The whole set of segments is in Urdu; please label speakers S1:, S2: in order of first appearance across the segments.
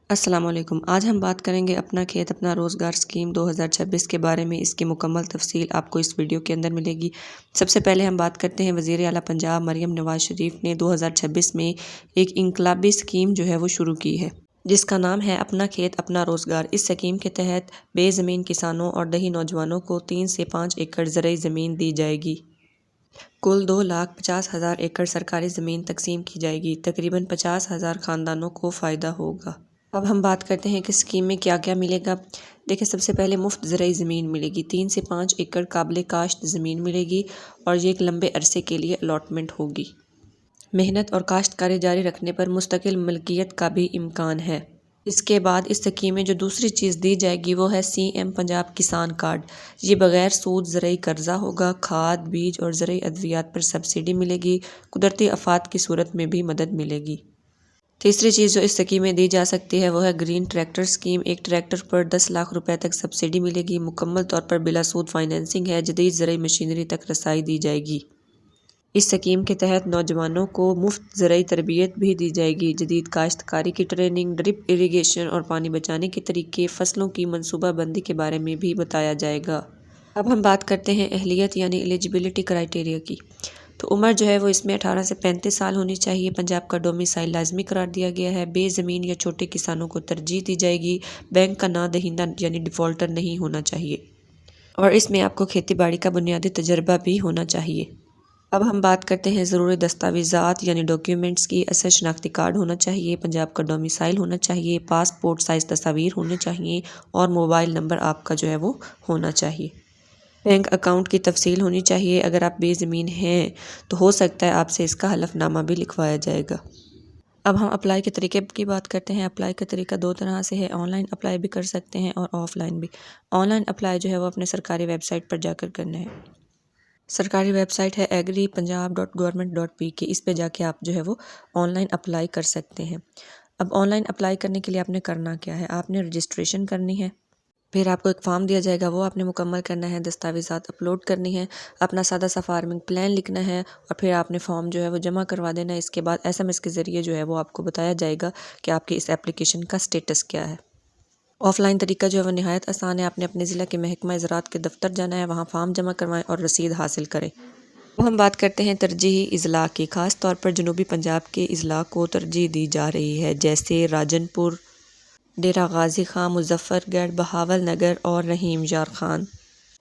S1: السلام علیکم۔ آج ہم بات کریں گے اپنا کھیت اپنا روزگار اسکیم 2026 کے بارے میں۔ اس کی مکمل تفصیل آپ کو اس ویڈیو کے اندر ملے گی۔ سب سے پہلے ہم بات کرتے ہیں وزیر اعلیٰ پنجاب مریم نواز شریف نے 2026 میں ایک انقلابی اسکیم جو ہے وہ شروع کی ہے، جس کا نام ہے اپنا کھیت اپنا روزگار۔ اس اسکیم کے تحت بے زمین کسانوں اور دیہی نوجوانوں کو 3 سے 5 ایکڑ زرعی زمین دی جائے گی۔ کل 2,50,000 ایکڑ سرکاری زمین تقسیم کی جائے گی۔ تقریباً 50,000 خاندانوں کو فائدہ ہوگا۔ اب ہم بات کرتے ہیں کہ اسکیم میں کیا کیا ملے گا۔ دیکھیں، سب سے پہلے مفت زرعی زمین ملے گی، 3 سے 5 ایکڑ قابل کاشت زمین ملے گی اور یہ ایک لمبے عرصے کے لیے الاٹمنٹ ہوگی۔ محنت اور کاشتکاری جاری رکھنے پر مستقل ملکیت کا بھی امکان ہے۔ اس کے بعد اس اسکیم میں جو دوسری چیز دی جائے گی وہ ہے CM پنجاب کسان کارڈ۔ یہ بغیر سود زرعی قرضہ ہوگا۔ کھاد، بیج اور زرعی ادویات پر سبسڈی ملے گی۔ قدرتی آفات کی صورت میں بھی مدد ملے گی۔ تیسری چیز جو اس اسکیم میں دی جا سکتی ہے وہ ہے گرین ٹریکٹر اسکیم۔ ایک ٹریکٹر پر 10 لاکھ روپے تک سبسڈی ملے گی۔ مکمل طور پر بلا سود فائنینسنگ ہے۔ جدید زرعی مشینری تک رسائی دی جائے گی۔ اس اسکیم کے تحت نوجوانوں کو مفت زرعی تربیت بھی دی جائے گی۔ جدید کاشتکاری کی ٹریننگ، ڈرپ اریگیشن اور پانی بچانے کے طریقے، فصلوں کی منصوبہ بندی کے بارے میں بھی بتایا جائے گا۔ اب ہم بات کرتے ہیں اہلیت یعنی ایلیجبلٹی کرائیٹیریا کی۔ تو عمر جو ہے وہ اس میں 18 سے 35 سال ہونی چاہیے۔ پنجاب کا ڈومیسائل لازمی قرار دیا گیا ہے۔ بے زمین یا چھوٹے کسانوں کو ترجیح دی جائے گی۔ بینک کا نہ دہندہ یعنی ڈیفالٹر نہیں ہونا چاہیے، اور اس میں آپ کو کھیتی باڑی کا بنیادی تجربہ بھی ہونا چاہیے۔ اب ہم بات کرتے ہیں ضروری دستاویزات یعنی ڈاکیومنٹس کی۔ اصل شناختی کارڈ ہونا چاہیے، پنجاب کا ڈومیسائل ہونا چاہیے، پاسپورٹ سائز تصاویر ہونے چاہیے اور موبائل نمبر آپ کا جو ہے وہ ہونا چاہیے۔ بینک اکاؤنٹ کی تفصیل ہونی چاہیے۔ اگر آپ بے زمین ہیں تو ہو سکتا ہے آپ سے اس کا حلف نامہ بھی لکھوایا جائے گا۔ اب ہم اپلائی کے طریقے کی بات کرتے ہیں۔ اپلائی کا طریقہ 2 طرح سے ہے، آن لائن اپلائی بھی کر سکتے ہیں اور آف لائن بھی۔ آن لائن اپلائی جو ہے وہ اپنے سرکاری ویب سائٹ پر جا کر کرنا ہے۔ سرکاری ویب سائٹ ہے agripunjab.government.pk۔ اس پہ جا کے آپ جو ہے وہ آن لائن اپلائی کر سکتے ہیں۔ اب آن لائن اپلائی کرنے کے لیے آپ نے کرنا کیا ہے، آپ نے رجسٹریشن کرنی ہے، پھر آپ کو ایک فارم دیا جائے گا، وہ آپ نے مکمل کرنا ہے، دستاویزات اپلوڈ کرنی ہے، اپنا سادہ سا فارمنگ پلان لکھنا ہے اور پھر آپ نے فارم جو ہے وہ جمع کروا دینا ہے۔ اس کے بعد SMS کے ذریعے جو ہے وہ آپ کو بتایا جائے گا کہ آپ کی اس اپلیکیشن کا سٹیٹس کیا ہے۔ آف لائن طریقہ جو ہے وہ نہایت آسان ہے۔ آپ نے اپنے ضلع کے محکمہ زراعت کے دفتر جانا ہے، وہاں فارم جمع کروائیں اور رسید حاصل کریں۔ اب ہم بات کرتے ہیں ترجیحی اضلاع کی۔ خاص طور پر جنوبی پنجاب کے اضلاع کو ترجیح دی جا رہی ہے، جیسے راجن پور، ڈیرہ غازی خان، مظفر گڑھ، بہاول نگر اور رحیم یار خان۔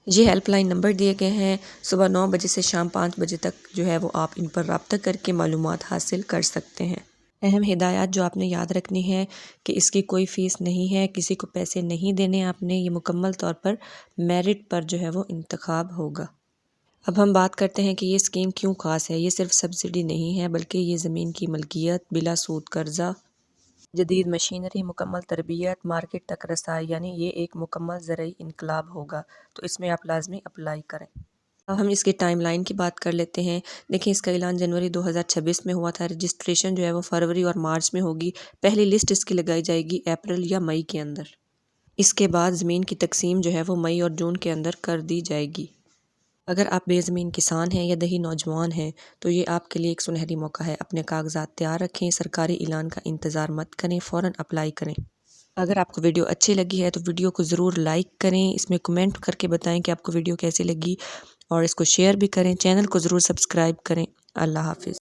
S1: یہ ہیلپ لائن نمبر دیے گئے ہیں۔ صبح 9 بجے سے شام 5 بجے تک جو ہے وہ آپ ان پر رابطہ کر کے معلومات حاصل کر سکتے ہیں۔ اہم ہدایات جو آپ نے یاد رکھنی ہے کہ اس کی کوئی فیس نہیں ہے، کسی کو پیسے نہیں دینے آپ نے، یہ مکمل طور پر میرٹ پر جو ہے وہ انتخاب ہوگا۔ اب ہم بات کرتے ہیں کہ یہ اسکیم کیوں خاص ہے۔ یہ صرف سبسڈی نہیں ہے بلکہ یہ زمین کی ملکیت، بلا سود قرضہ، جدید مشینری، مکمل تربیت، مارکیٹ تک رسائی، یعنی یہ ایک مکمل زرعی انقلاب ہوگا۔ تو اس میں آپ لازمی اپلائی کریں۔ اب ہم اس کی ٹائم لائن کی بات کر لیتے ہیں۔ دیکھیں، اس کا اعلان جنوری 2026 میں ہوا تھا۔ رجسٹریشن جو ہے وہ فروری اور مارچ میں ہوگی۔ پہلی لسٹ اس کی لگائی جائے گی اپریل یا مئی کے اندر۔ اس کے بعد زمین کی تقسیم جو ہے وہ مئی اور جون کے اندر کر دی جائے گی۔ اگر آپ بے زمین کسان ہیں یا دیہی نوجوان ہیں تو یہ آپ کے لیے ایک سنہری موقع ہے۔ اپنے کاغذات تیار رکھیں، سرکاری اعلان کا انتظار مت کریں، فوراً اپلائی کریں۔ اگر آپ کو ویڈیو اچھی لگی ہے تو ویڈیو کو ضرور لائک کریں، اس میں کمنٹ کر کے بتائیں کہ آپ کو ویڈیو کیسی لگی، اور اس کو شیئر بھی کریں، چینل کو ضرور سبسکرائب کریں۔ اللہ حافظ۔